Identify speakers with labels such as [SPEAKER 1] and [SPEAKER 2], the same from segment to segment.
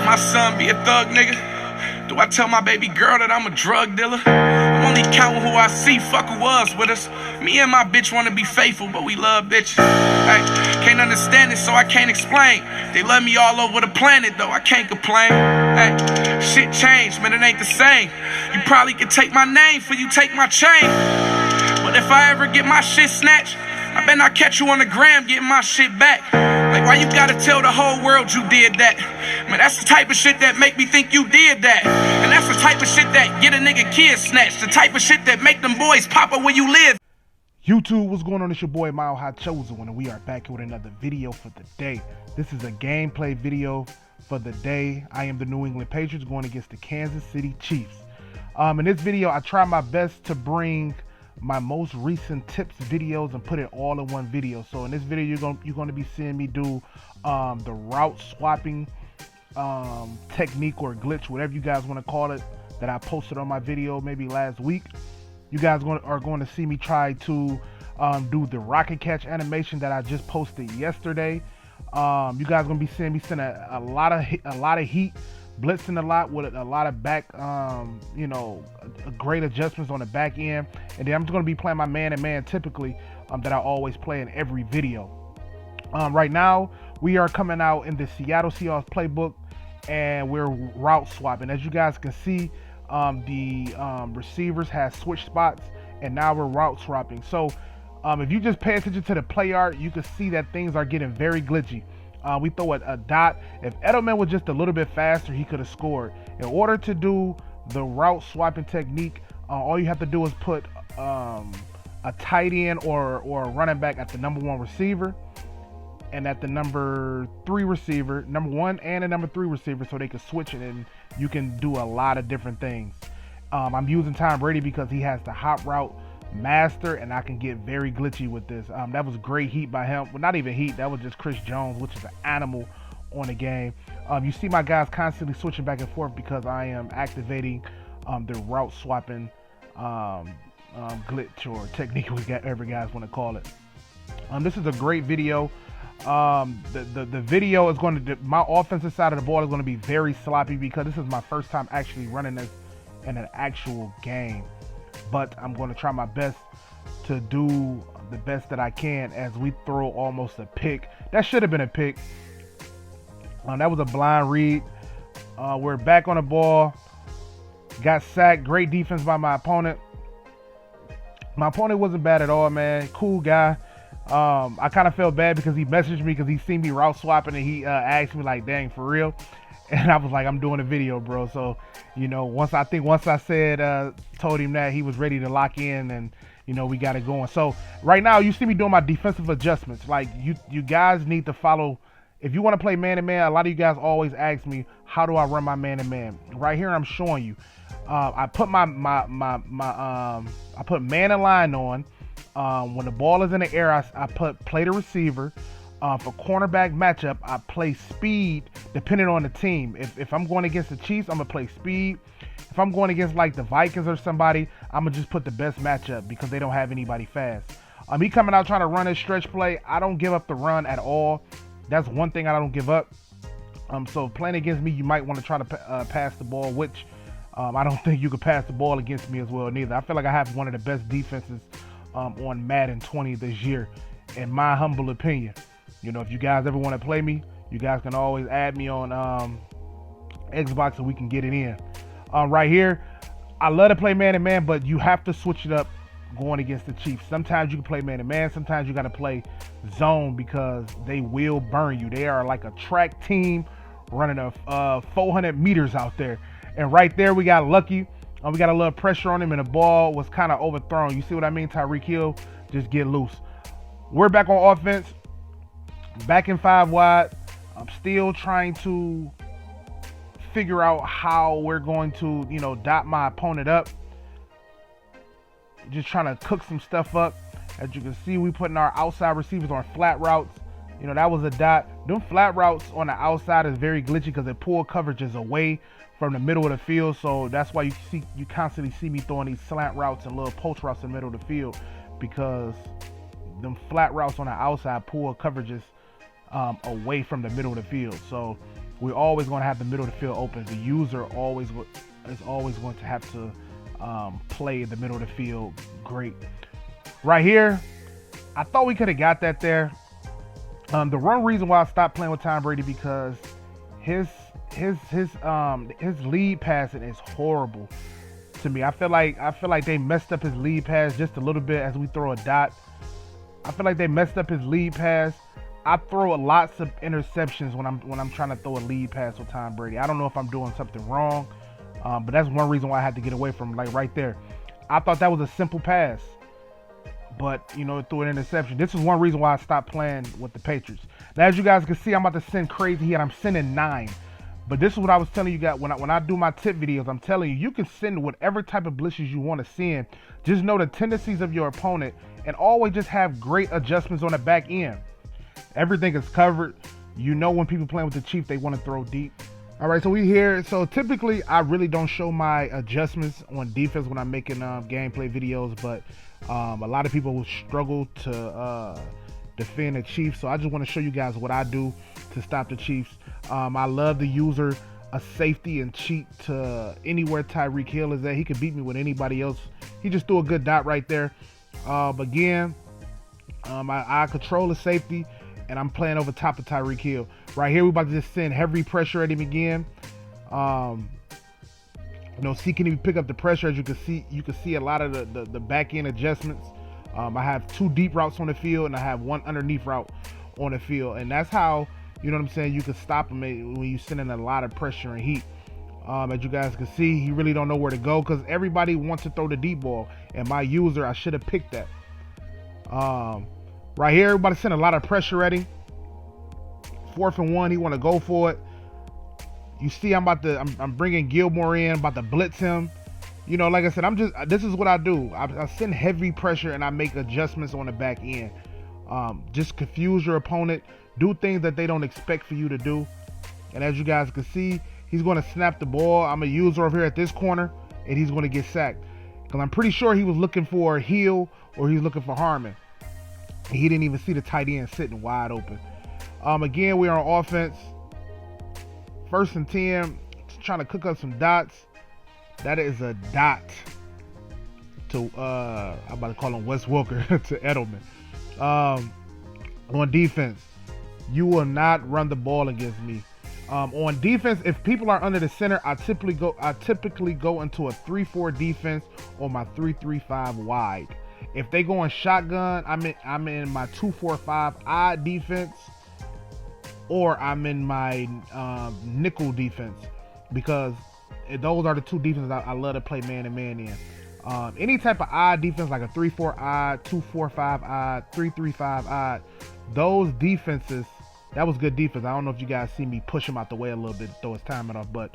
[SPEAKER 1] My son be a thug nigga. Do I tell my baby girl that I'm a drug dealer? I'm only counting who I see, fuck who was with us. Me and my bitch wanna be faithful, but we love bitches. Hey, can't understand it, so I can't explain. They love me all over the planet, though I can't complain. Hey, shit changed, man, it ain't the same. You probably could take my name for you take my chain. But if I ever get my shit snatched, I bet not catch you on the gram getting my shit back. Like, why you gotta tell the whole world you did that? Man, that's the type of shit that make me think you did that. And that's the type of shit that get a nigga kid snatched. The type of shit that make them boys pop up where you live.
[SPEAKER 2] YouTube, what's going on? It's your boy Mile High Chosen One, and we are back here with another video for the day. This is a gameplay video for the day. I am the New England Patriots going against the Kansas City Chiefs. In this video, I try my best to bring my most recent tips videos and put it all in one video. So in this video, you're going to be seeing me do the route swapping technique or glitch, whatever you guys want to call it, that I posted on my video maybe last week. You guys are going to see me try to do the rocket catch animation that I just posted yesterday. You guys are going to be seeing me send a lot of heat, blitzing a lot with a lot of back, great adjustments on the back end. And then I'm just going to be playing my man-to-man typically that I always play in every video. Right now, we are coming out in the Seattle Seahawks playbook, and we're route swapping. As you guys can see, the receivers have switched spots, and now we're route swapping. So if you just pay attention to the play art, you can see that things are getting very glitchy. We throw a dot. If Edelman was just a little bit faster, he could have scored. In order to do the route swapping technique, all you have to do is put a tight end or a running back at the #1 receiver and at the #3 receiver, #1 and the #3 receiver, so they can switch it and you can do a lot of different things. I'm using Tom Brady because he has the hot route master, and I can get very glitchy with this. That was great heat by him. Well, not even heat, that was just Chris Jones, which is an animal on the game. You see my guys constantly switching back and forth because I am activating the route swapping glitch or technique, whatever guys want to call it. This is a great video. The video is going to, my offensive side of the ball is going to be very sloppy because this is my first time actually running this in an actual game. But I'm going to try my best to do the best that I can as we throw almost a pick. That should have been a pick. That was a blind read. We're back on the ball. Got sacked. Great defense by my opponent. My opponent wasn't bad at all, man. Cool guy. I kind of felt bad because he messaged me because he seen me route swapping, and he asked me like, dang, for real? And I was like, I'm doing a video, bro. So, once I said, told him that, he was ready to lock in, and, we got it going. So right now you see me doing my defensive adjustments. Like you guys need to follow. If you want to play man-to-man, a lot of you guys always ask me, how do I run my man-to-man? Right here, I'm showing you. I put I put man and line on. When the ball is in the air, I play the receiver. For cornerback matchup, I play speed depending on the team. If I'm going against the Chiefs, I'm gonna play speed. If I'm going against like the Vikings or somebody, I'm gonna just put the best matchup because they don't have anybody fast. He coming out trying to run a stretch play. I don't give up the run at all. That's one thing I don't give up. So playing against me, you might want to try to pass the ball, which I don't think you could pass the ball against me as well neither. I feel like I have one of the best defenses on Madden 20 this year, in my humble opinion. If you guys ever want to play me, you guys can always add me on Xbox and we can get it in. Right here, I love to play man-to-man, but you have to switch it up going against the Chiefs. Sometimes you can play man-to-man, sometimes you got to play zone because they will burn you. They are like a track team running 400 meters out there. And right there, we got lucky. We got a little pressure on him, and the ball was kind of overthrown. You see what I mean? Tyreek Hill, just get loose. We're back on offense. Back in 5 wide. I'm still trying to figure out how we're going to, dot my opponent up. Just trying to cook some stuff up. As you can see, we putting our outside receivers on flat routes. That was a dot. Them flat routes on the outside is very glitchy because they pull coverages away from the middle of the field. So that's why you constantly see me throwing these slant routes and little post routes in the middle of the field, because them flat routes on the outside pull coverages away from the middle of the field. So we're always going to have the middle of the field open. The user is always going to have to play the middle of the field great. Right here, I thought we could have got that there. The one reason why I stopped playing with Tom Brady, because his lead passing is horrible to me. I feel like they messed up his lead pass just a little bit as we throw a dot. I feel like they messed up his lead pass. I throw lots of interceptions when I'm trying to throw a lead pass with Tom Brady. I don't know if I'm doing something wrong, but that's one reason why I had to get away from him. Like right there, I thought that was a simple pass, but you know, it threw an interception. This is one reason why I stopped playing with the Patriots. Now, as you guys can see, I'm about to send crazy here. I'm sending 9. But this is what I was telling you guys when I do my tip videos. I'm telling you, you can send whatever type of blitzes you want to send. Just know the tendencies of your opponent and always just have great adjustments on the back end. Everything is covered. You know, when people playing with the Chiefs, they want to throw deep. All right, so we here. So typically, I really don't show my adjustments on defense when I'm making gameplay videos, but a lot of people will struggle to defend the Chiefs. So I just want to show you guys what I do to stop the Chiefs. I love to use a safety and cheat to anywhere Tyreek Hill is at. He can beat me with anybody else. He just threw a good dot right there. Again, I control the safety, and I'm playing over top of Tyreek Hill. Right here, we're about to just send heavy pressure at him again. You know, see, can he pick up the pressure? As you can see a lot of the back end adjustments. I have 2 deep routes on the field, and I have 1 underneath route on the field, and that's how, you know what I'm saying, you can stop him when you send in a lot of pressure and heat. As you guys can see, he really don't know where to go because everybody wants to throw the deep ball, and my user, I should have picked that. Right here, everybody send a lot of pressure at him. 4th and 1, he want to go for it. You see, I'm bringing Gilmore in, about to blitz him. You know, like I said, this is what I do. I send heavy pressure and I make adjustments on the back end. Just confuse your opponent. Do things that they don't expect for you to do. And as you guys can see, he's going to snap the ball. I'm a user over here at this corner, and he's going to get sacked. Because I'm pretty sure he was looking for Hill or he's looking for Harmon. He didn't even see the tight end sitting wide open. Again, we're on offense. 1st and 10, trying to cook up some dots. That is a dot to, I'm about to call him Wes Welker to Edelman. On defense, you will not run the ball against me. On defense, if people are under the center, I typically go into a 3-4 defense or my 3-3-5 wide. If they go in shotgun, I'm in my 2-4-5 odd defense, or I'm in my nickel defense, because those are the 2 defenses I love to play man-to-man in. Any type of odd defense, like a 3-4 odd, 2-4-5 odd, 3-3-5 odd, those defenses, that was good defense. I don't know if you guys see me push him out the way a little bit to throw his timing off, but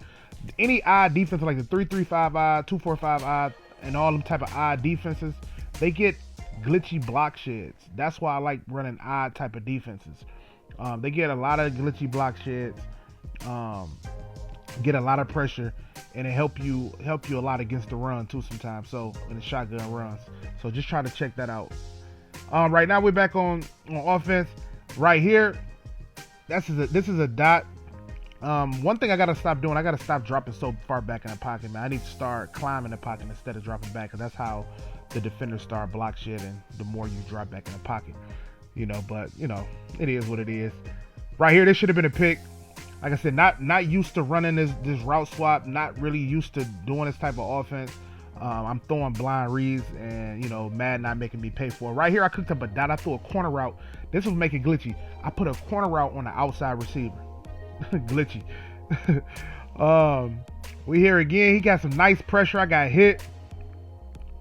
[SPEAKER 2] any odd defense like the 3-3-5 odd, 2-4-5 odd, and all them type of odd defenses, they get glitchy block sheds. That's why I like running odd type of defenses. They get a lot of glitchy block sheds, get a lot of pressure, and it help you a lot against the run too sometimes. So in the shotgun runs. So just try to check that out. Right now we're back on offense. Right here, this is a dot. One thing I gotta stop doing, I gotta stop dropping so far back in the pocket, man. I need to start climbing the pocket instead of dropping back, because that's how the defenders start block shedding the more you drop back in the pocket. You know, but you know, it is what it is. Right here, this should have been a pick. Like I said, not used to running this route swap, not really used to doing this type of offense. I'm throwing blind reads, and you know, Madden not making me pay for it. Right here, I cooked up a dot. I threw a corner route. This was making glitchy. I put a corner route on the outside receiver. Glitchy. We here again. He got some nice pressure. I got hit.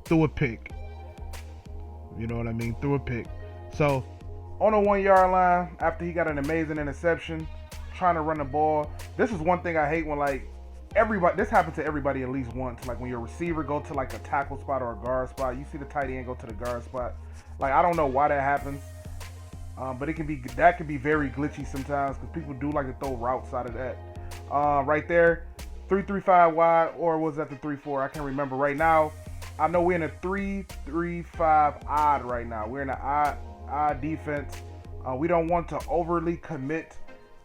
[SPEAKER 2] Threw a pick. You know what I mean? Threw a pick. So on the 1 yard line, after he got an amazing interception, trying to run the ball. This is one thing I hate when, like, everybody, this happens to everybody at least once. Like when your receiver go to like a tackle spot or a guard spot, you see the tight end go to the guard spot. Like, I don't know why that happens, but that can be very glitchy sometimes, because people do like to throw routes out of that. Right there, 3-3-5 wide, or was that the 3-4? I can't remember right now. I know we're in a 3-3-5 odd right now. We're in an odd defense. We don't want to overly commit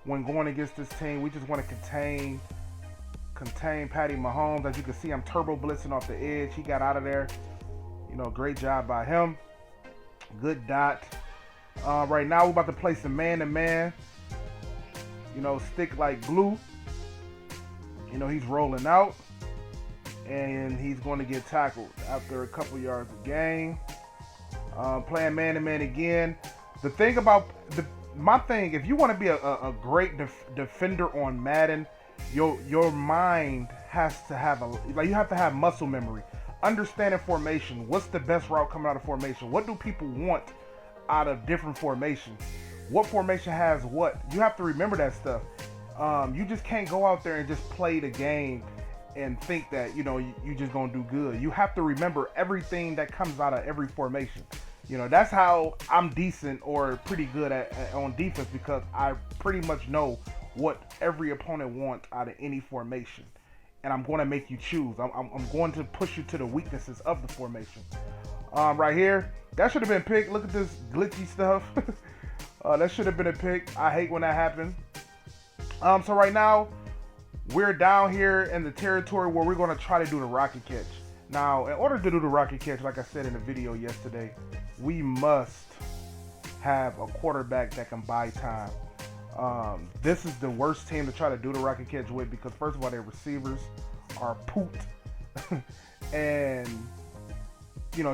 [SPEAKER 2] when going against this team. We just want to contain Patty Mahomes. As you can see, I'm turbo blitzing off the edge. He got out of there. You know, great job by him. Good dot. Right now, we're about to play some man-to-man. You know, stick like glue. You know, he's rolling out. And he's going to get tackled after a couple yards of gain. Playing man-to-man again. The thing about my thing, if you want to be a great defender on Madden, your mind has to have you have to have muscle memory, understanding formation. What's the best route coming out of formation? What do people want out of different formations? What formation has what? You have to remember that stuff. You just can't go out there and just play the game and think that you just gonna do good. You have to remember everything that comes out of every formation. You know, that's how I'm decent or pretty good on defense, because I pretty much know what every opponent wants out of any formation, and I'm going to make you choose. I'm going to push you to the weaknesses of the formation. Right here, that should have been picked. Look at this glitchy stuff. That should have been a pick. I hate when that happens. So right now, we're down here in the territory where we're going to try to do the rocket catch. Now, in order to do the rocket catch, like I said in the video yesterday, we must have a quarterback that can buy time. This is the worst team to try to do the rocket catch with, because first of all, their receivers are pooped. And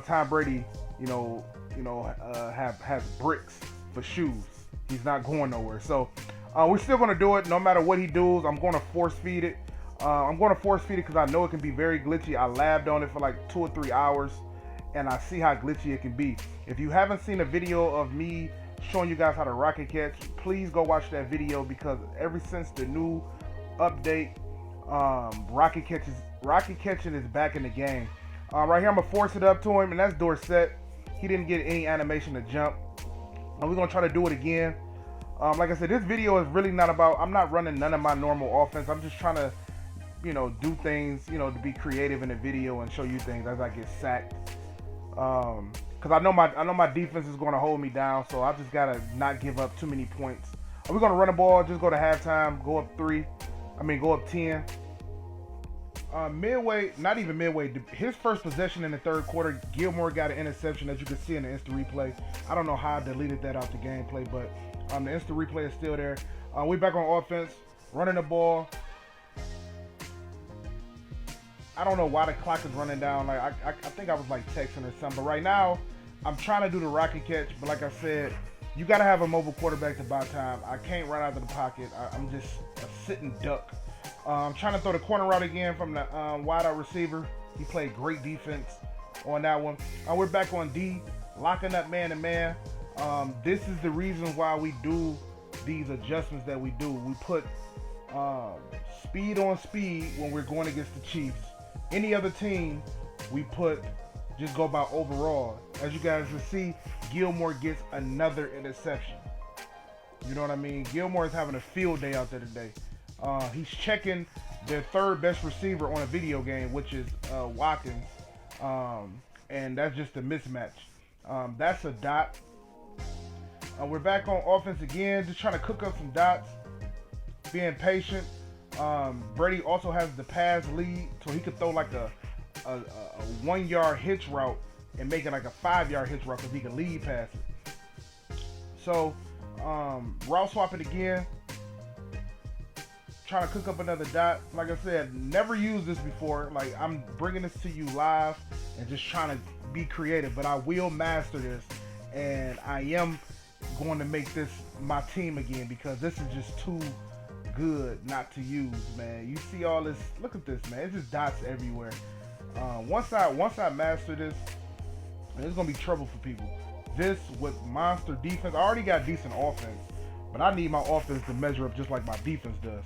[SPEAKER 2] Tom Brady, has bricks for shoes. He's not going nowhere. So we're still going to do it no matter what he does. I'm going to force feed it. I'm going to force feed it because I know it can be very glitchy. I labbed on it for like 2 or 3 hours, and I see how glitchy it can be. If you haven't seen a video of me showing you guys how to rocket catch, please go watch that video, because ever since the new update, rocket catching is back in the game. Right here, I'm gonna force it up to him, and that's Dorsett. He didn't get any animation to jump. We're gonna try to do it again. Like I said, this video is really not about, I'm not running none of my normal offense. I'm just trying to, do things, to be creative in the video and show you things as I get sacked. Because I know my defense is going to hold me down, so I just gotta not give up too many points. We're gonna run the ball, just go to halftime, go up 10. Midway, not even midway, his first possession in the third quarter, Gilmore got an interception, as you can see in the instant replay. I don't know how I deleted that out the gameplay, but the instant replay is still there. We're back on offense, running the ball. I don't know why the clock is running down. Like I think I was like texting or something. But right now, I'm trying to do the rocket catch. But like I said, you got to have a mobile quarterback to buy time. I can't run out of the pocket. I'm just a sitting duck. I'm trying to throw the corner route again from the wide out receiver. He played great defense on that one. We're back on D, locking up man-to-man. This is the reason why we do these adjustments that we do. We put speed on speed when we're going against the Chiefs. Any other team, we just go by overall. As you guys can see, Gilmore gets another interception. You know what I mean? Gilmore is having a field day out there today. He's checking their third best receiver on a video game, which is Watkins. And that's just a mismatch. That's a dot. We're back on offense again, just trying to cook up some dots, being patient. Brady also has the pass lead, so he could throw like a 1 yard hitch route and make it like a 5 yard hitch route because he can lead pass it. So route swap it again, trying to cook up another dot. Like I said, never used this before. Like, I'm bringing this to you live and just trying to be creative, but I will master this, and I am going to make this my team again, because this is just too good not to use, man. You see all this, look at this, man. It's just dots everywhere. Once I master this, it's gonna be trouble for people. This with monster defense, I already got decent offense, but I need my offense to measure up just like my defense does.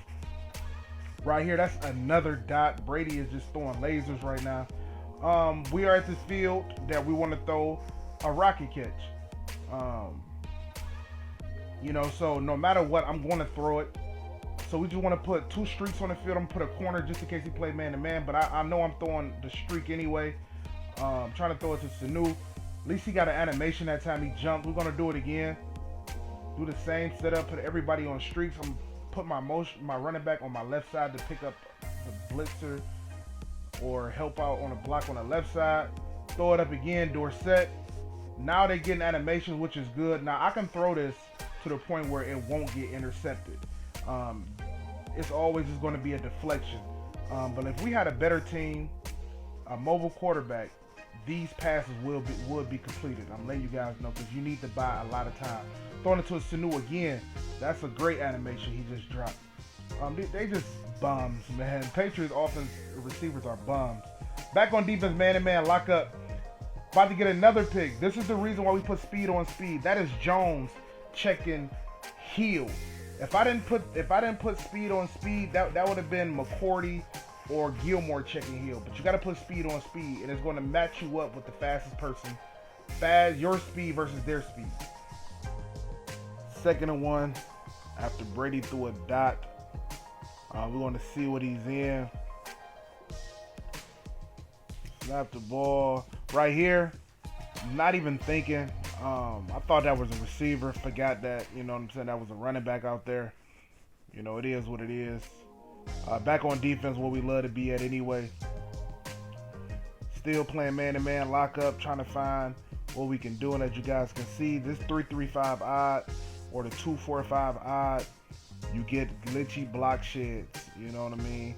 [SPEAKER 2] Right here, that's another dot. Brady is just throwing lasers right now. We are at this field that we want to throw a rocket catch. So no matter what, I'm going to throw it. So we just want to put 2 streaks on the field. I'm going to put a corner just in case he play man-to-man. But I know I'm throwing the streak anyway. Trying to throw it to Sanu. At least he got an animation that time he jumped. We're going to do it again. Do the same setup. Put everybody on streaks. I'm put my running back on my left side to pick up the blitzer or help out on a block on the left side. Throw it up again, Dorsett. Now they're getting animations, which is good. Now I can throw this to the point where it won't get intercepted. It's always just going to be a deflection. But if we had a better team, a mobile quarterback, these passes would be completed. I'm letting you guys know because you need to buy a lot of time. Throwing it to a Sanu again. That's a great animation he just dropped. They just bums, man. Patriots offense receivers are bums. Back on defense, man-to-man, lock up. About to get another pick. This is the reason why we put speed on speed. That is Jones checking heel. If I didn't put speed on speed, that would have been McCourty or Gilmore checking heel. But you got to put speed on speed, and it's going to match you up with the fastest person. Your speed versus their speed. 2nd and 1 after Brady threw a dot. We're going to see what he's in. Snap the ball right here. Not even thinking. I thought that was a receiver. Forgot that, you know what I'm saying, that was a running back out there. You know, it is what it is. Back on defense, where we love to be at anyway. Still playing man-to-man lock-up, trying to find what we can do. And as you guys can see, this 3-3-5 odd or the 2-4-5 odd, you get glitchy block sheds. You know what I mean?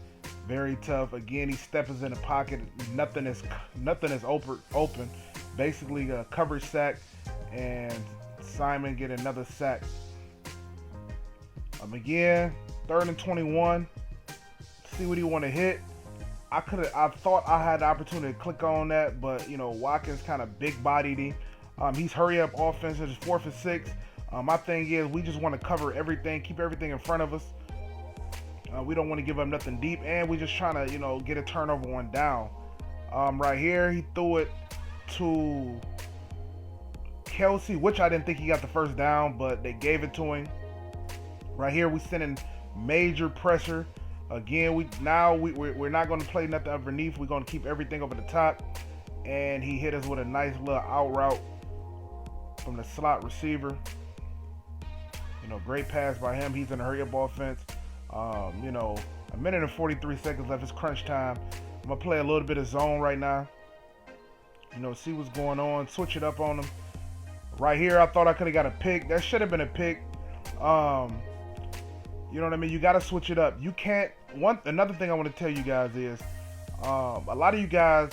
[SPEAKER 2] Very tough. Again, he steps in the pocket. Nothing is open. Basically, a coverage sack, and Simon get another sack. Again, 3rd and 21. See what he want to hit. I thought I had the opportunity to click on that, but you know, Watkins kind of big bodied him. He's hurry up offense. It's 4th and 6. My thing is, we just want to cover everything, keep everything in front of us. We don't want to give up nothing deep, and we're just trying to, you know, get a turnover on down. Right here, he threw it to Kelsey, which I didn't think he got the first down, but they gave it to him. Right here, we sending major pressure. Again, we're not going to play nothing underneath. We're going to keep everything over the top, and he hit us with a nice little out route from the slot receiver. You know, great pass by him. He's in a hurry-up offense. You know, 1 minute and 43 seconds left. It's crunch time. I'm going to play a little bit of zone right now. You know, see what's going on. Switch it up on him. Right here, I thought I could have got a pick. That should have been a pick. You know what I mean? You got to switch it up. You can't. Another thing I want to tell you guys is, a lot of you guys,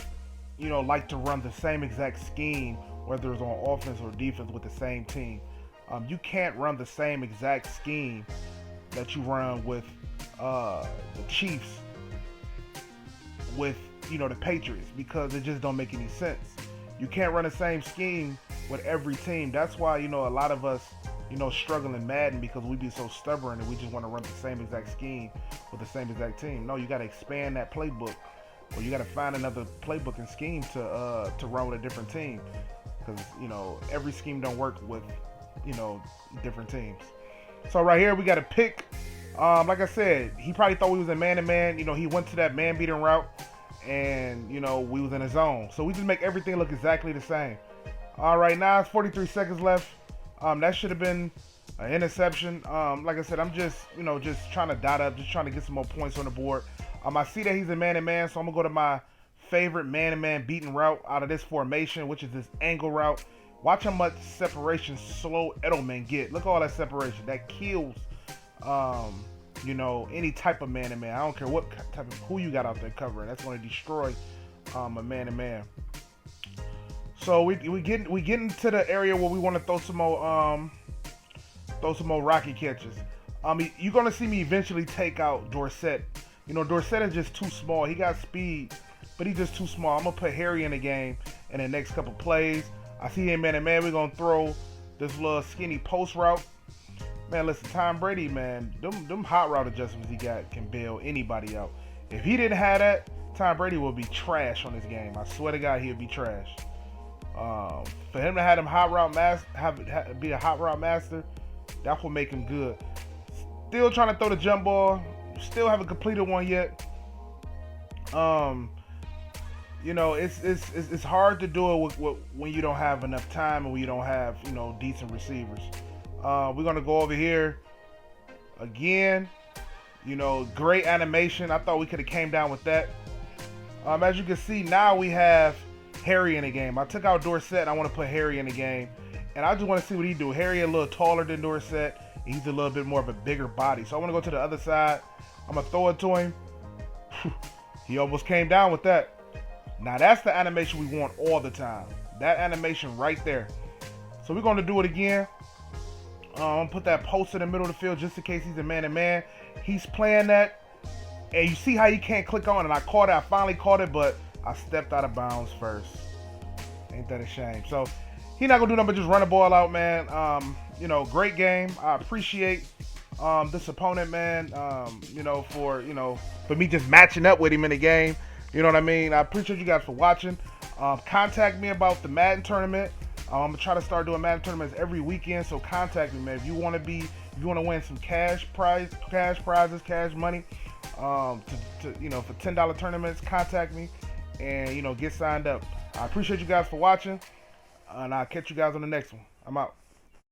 [SPEAKER 2] you know, like to run the same exact scheme, whether it's on offense or defense with the same team. You can't run the same exact scheme that you run with the Chiefs with, you know, the Patriots, because it just don't make any sense. You can't run the same scheme with every team. That's why, you know, a lot of us, you know, struggle in Madden, because we be so stubborn and we just want to run the same exact scheme with the same exact team. No, you got to expand that playbook, or you got to find another playbook and scheme to run with a different team, because, you know, every scheme don't work with, you know, different teams. So right here we got a pick. Like I said, he probably thought we was in man-to-man. You know, he went to that man-beating route, and, you know, we was in a zone. So we just make everything look exactly the same. All right, now it's 43 seconds left. That should have been an interception. Like I said, I'm just, you know, just trying to dot up, just trying to get some more points on the board. I see that he's a man-to-man, so I'm going to go to my favorite man-to-man beating route out of this formation, which is this angle route. Watch how much separation slow Edelman get. Look at all that separation. That kills, you know, any type of man-to-man. I don't care what type of, who you got out there covering. That's going to destroy a man-to-man. So we getting to the area where we want to throw some more rocket catches. You're gonna see me eventually take out Dorsett. You know, Dorsett is just too small. He got speed, but he's just too small. I'm gonna put Harry in the game in the next couple plays. I see him man-to-man. We're gonna throw this little skinny post route. Man, listen, Tom Brady, man, them hot route adjustments he got can bail anybody out. If he didn't have that, Tom Brady would be trash on this game. I swear to God, he would be trash. For him to have him hot route be a hot route master, that will make him good. Still trying to throw the jump ball. Still haven't completed one yet. You know, it's hard to do it with when you don't have enough time and when you don't have, you know, decent receivers. We're gonna go over here. again, you know, great animation. I thought we could have came down with that. As you can see, now we have Harry in the game. I took out Dorsett, and I want to put Harry in the game. And I just want to see what he do. Harry a little taller than Dorsett. And he's a little bit more of a bigger body. So I want to go to the other side. I'm going to throw it to him. He almost came down with that. Now that's the animation we want all the time. That animation right there. So we're going to do it again. I'm going to put that post in the middle of the field just in case he's a man-to-man. He's playing that. And you see how you can't click on it. I caught it. I finally caught it, but I stepped out of bounds first. Ain't that a shame? So he's not going to do nothing but just run the ball out, man. You know, great game. I appreciate this opponent, man, for me just matching up with him in the game. You know what I mean? I appreciate you guys for watching. Contact me about the Madden tournament. I'm gonna try to start doing Madden tournaments every weekend, so contact me, man. If you want to win some cash prizes, cash money, for $10 tournaments, contact me and get signed up. I appreciate you guys for watching, and I'll catch you guys on the next one. I'm out.